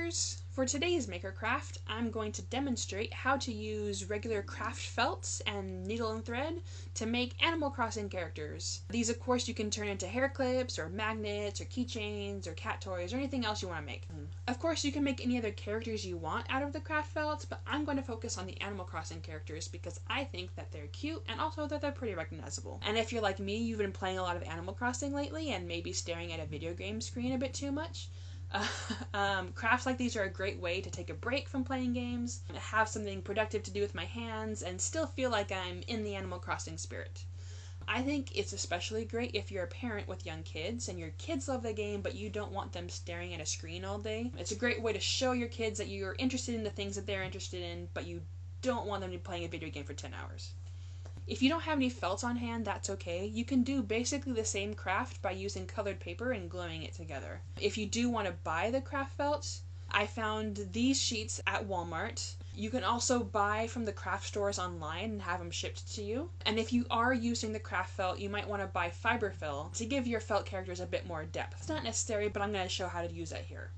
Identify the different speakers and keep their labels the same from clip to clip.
Speaker 1: makers. For today's MakerCraft, I'm going to demonstrate how to use regular craft felts and needle and thread to make Animal Crossing characters. These, of course, you can turn into hair clips or magnets or keychains or cat toys or anything else you want to make. Of course, you can make any other characters you want out of the craft felts, but I'm going to focus on the Animal Crossing characters because I think that they're cute and also that they're pretty recognizable. And if you're like me, you've been playing a lot of Animal Crossing lately and maybe staring at a video game screen a bit too much, crafts like these are a great way to take a break from playing games, have something productive to do with my hands, and still feel like I'm in the Animal Crossing spirit. I think it's especially great if you're a parent with young kids and your kids love the game but you don't want them staring at a screen all day. It's a great way to show your kids that you're interested in the things that they're interested in, but you don't want them to be playing a video game for 10 hours. If you don't have any felts on hand, that's okay. You can do basically the same craft by using colored paper and gluing it together. If you do want to buy the craft felts, I found these sheets at Walmart. You can also buy from the craft stores online and have them shipped to you. And if you are using the craft felt, you might want to buy fiber fill to give your felt characters a bit more depth. It's not necessary, but I'm going to show how to use that here.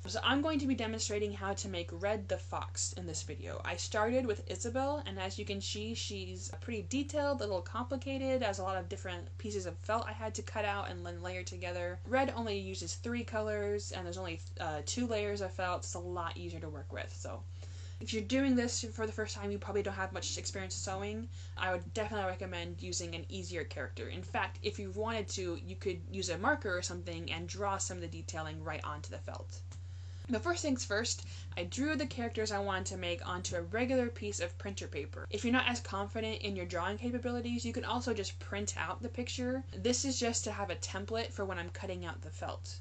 Speaker 1: So I'm going to be demonstrating how to make Red the Fox in this video. I started with Isabelle, and as you can see, she's pretty detailed, a little complicated, has a lot of different pieces of felt I had to cut out and then layer together. Red only uses 3 colors, and there's only 2 layers of felt. It's a lot easier to work with. So if you're doing this for the first time, you probably don't have much experience sewing. I would definitely recommend using an easier character. In fact, if you wanted to, you could use a marker or something and draw some of the detailing right onto the felt. But first things first, I drew the characters I wanted to make onto a regular piece of printer paper. If you're not as confident in your drawing capabilities, you can also just print out the picture. This is just to have a template for when I'm cutting out the felt.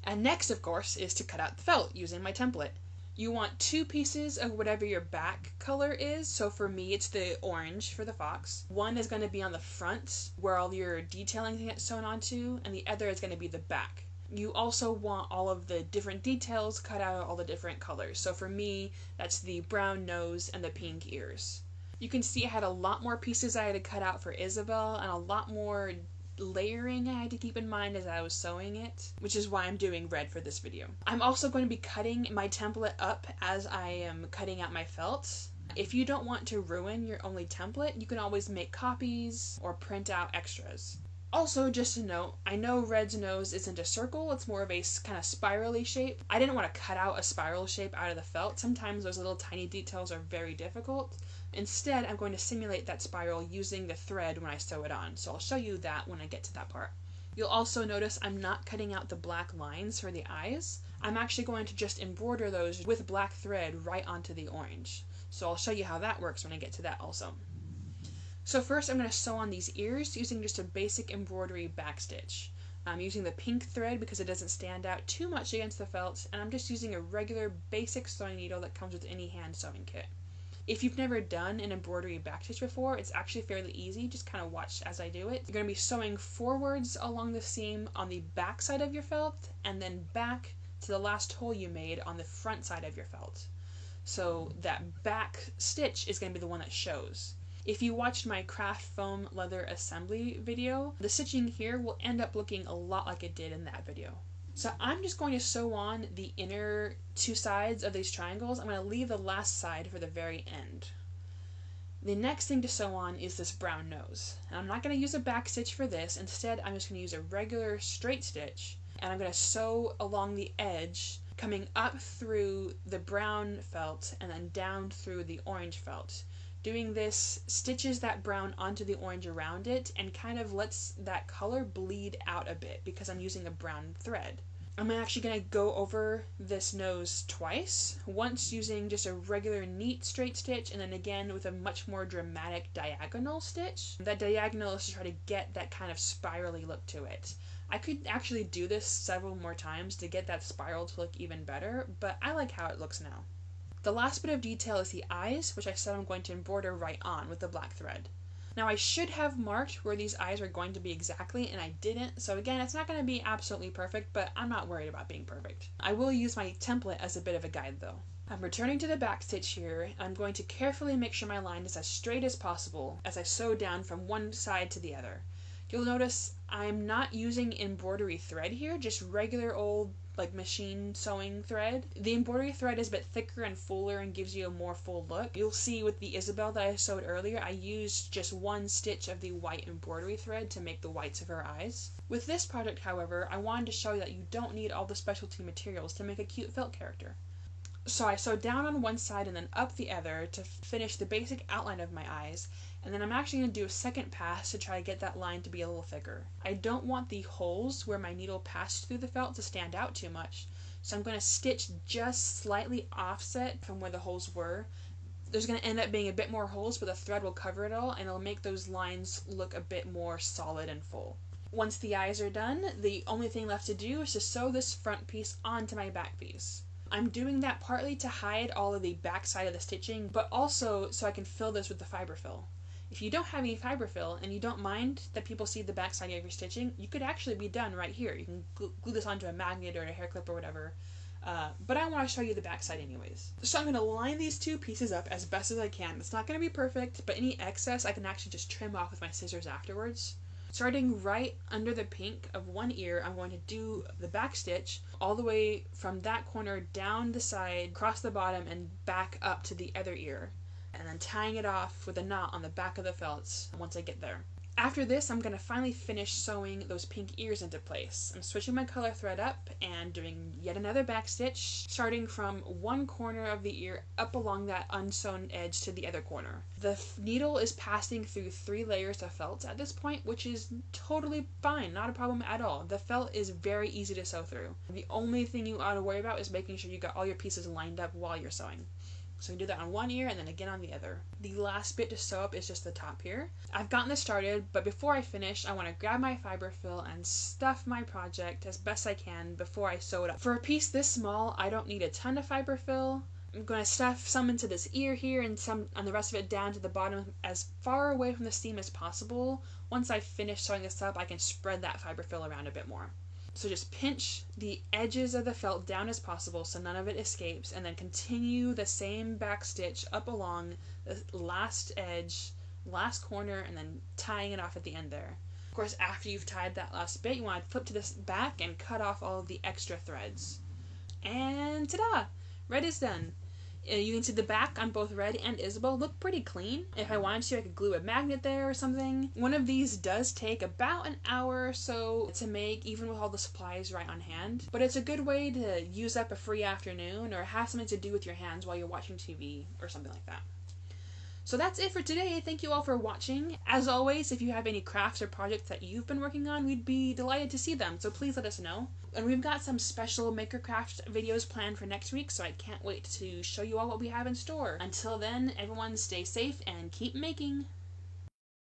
Speaker 1: And next, of course, is to cut out the felt using my template. You want 2 pieces of whatever your back color is, so for me it's the orange for the fox. One is going to be on the front where all your detailing gets sewn onto, and the other is going to be the back. You also want all of the different details cut out, all the different colors. So for me, that's the brown nose and the pink ears. You can see I had a lot more pieces I had to cut out for Isabelle and a lot more layering I had to keep in mind as I was sewing it, which is why I'm doing red for this video. I'm also going to be cutting my template up as I am cutting out my felt. If you don't want to ruin your only template, you can always make copies or print out extras. Also, just a note, I know Red's nose isn't a circle, it's more of a kind of spirally shape. I didn't want to cut out a spiral shape out of the felt. Sometimes those little tiny details are very difficult. Instead, I'm going to simulate that spiral using the thread when I sew it on, so I'll show you that when I get to that part. You'll also notice I'm not cutting out the black lines for the eyes. I'm actually going to just embroider those with black thread right onto the orange. So I'll show you how that works when I get to that also. So first I'm going to sew on these ears using just a basic embroidery backstitch. I'm using the pink thread because it doesn't stand out too much against the felt, and I'm just using a regular basic sewing needle that comes with any hand sewing kit. If you've never done an embroidery backstitch before, it's actually fairly easy, just kind of watch as I do it. You're going to be sewing forwards along the seam on the back side of your felt, and then back to the last hole you made on the front side of your felt. So that back stitch is going to be the one that shows. If you watched my craft foam leather assembly video, the stitching here will end up looking a lot like it did in that video. So I'm just going to sew on the inner 2 sides of these triangles. I'm going to leave the last side for the very end. The next thing to sew on is this brown nose. And I'm not going to use a back stitch for this. Instead, I'm just going to use a regular straight stitch, and I'm going to sew along the edge, coming up through the brown felt and then down through the orange felt. Doing this stitches that brown onto the orange around it and kind of lets that color bleed out a bit because I'm using a brown thread. I'm actually going to go over this nose twice, once using just a regular neat straight stitch and then again with a much more dramatic diagonal stitch. That diagonal is to try to get that kind of spirally look to it. I could actually do this several more times to get that spiral to look even better, but I like how it looks now. The last bit of detail is the eyes, which I said I'm going to embroider right on with the black thread. Now I should have marked where these eyes are going to be exactly, and I didn't, so again, it's not going to be absolutely perfect, but I'm not worried about being perfect. I will use my template as a bit of a guide though. I'm returning to the back stitch here. I'm going to carefully make sure my line is as straight as possible as I sew down from one side to the other. You'll notice I'm not using embroidery thread here, just regular old like machine sewing thread. The embroidery thread is a bit thicker and fuller and gives you a more full look. You'll see with the Isabel that I sewed earlier, I used just one stitch of the white embroidery thread to make the whites of her eyes. With this project, however, I wanted to show you that you don't need all the specialty materials to make a cute felt character. So I sewed down on one side and then up the other to finish the basic outline of my eyes, and then I'm actually going to do a second pass to try to get that line to be a little thicker. I don't want the holes where my needle passed through the felt to stand out too much, so I'm going to stitch just slightly offset from where the holes were. There's going to end up being a bit more holes, but the thread will cover it all, and it'll make those lines look a bit more solid and full. Once the eyes are done, the only thing left to do is to sew this front piece onto my back piece. I'm doing that partly to hide all of the back side of the stitching, but also so I can fill this with the fiberfill. If you don't have any fiberfill and you don't mind that people see the back side of your stitching, you could actually be done right here. You can glue this onto a magnet or a hair clip or whatever. But I want to show you the back side anyways. So I'm going to line these two pieces up as best as I can. It's not going to be perfect, but any excess I can actually just trim off with my scissors afterwards. Starting right under the pink of one ear, I'm going to do the back stitch all the way from that corner down the side, across the bottom, and back up to the other ear, and then tying it off with a knot on the back of the felts once I get there. After this, I'm going to finally finish sewing those pink ears into place. I'm switching my color thread up and doing yet another back stitch, starting from one corner of the ear up along that unsewn edge to the other corner. The needle is passing through 3 layers of felt at this point, which is totally fine, not a problem at all. The felt is very easy to sew through. The only thing you ought to worry about is making sure you got all your pieces lined up while you're sewing. So you do that on one ear and then again on the other. The last bit to sew up is just the top here. I've gotten this started, but before I finish, I want to grab my fiberfill and stuff my project as best I can before I sew it up. For a piece this small, I don't need a ton of fiberfill. I'm going to stuff some into this ear here and some on the rest of it down to the bottom as far away from the seam as possible. Once I finish sewing this up, I can spread that fiberfill around a bit more. So just pinch the edges of the felt down as possible so none of it escapes, and then continue the same back stitch up along the last edge, last corner, and then tying it off at the end there. Of course, after you've tied that last bit, you want to flip to this back and cut off all of the extra threads. And ta-da! Red is done. You can see the back on both Red and Isabel look pretty clean. If I wanted to, I could glue a magnet there or something. One of these does take about an hour or so to make, even with all the supplies right on hand. But it's a good way to use up a free afternoon or have something to do with your hands while you're watching TV or something like that. So that's it for today. Thank you all for watching. As always, if you have any crafts or projects that you've been working on, we'd be delighted to see them, so please let us know. And we've got some special MakerCraft videos planned for next week, so I can't wait to show you all what we have in store. Until then, everyone stay safe and keep making!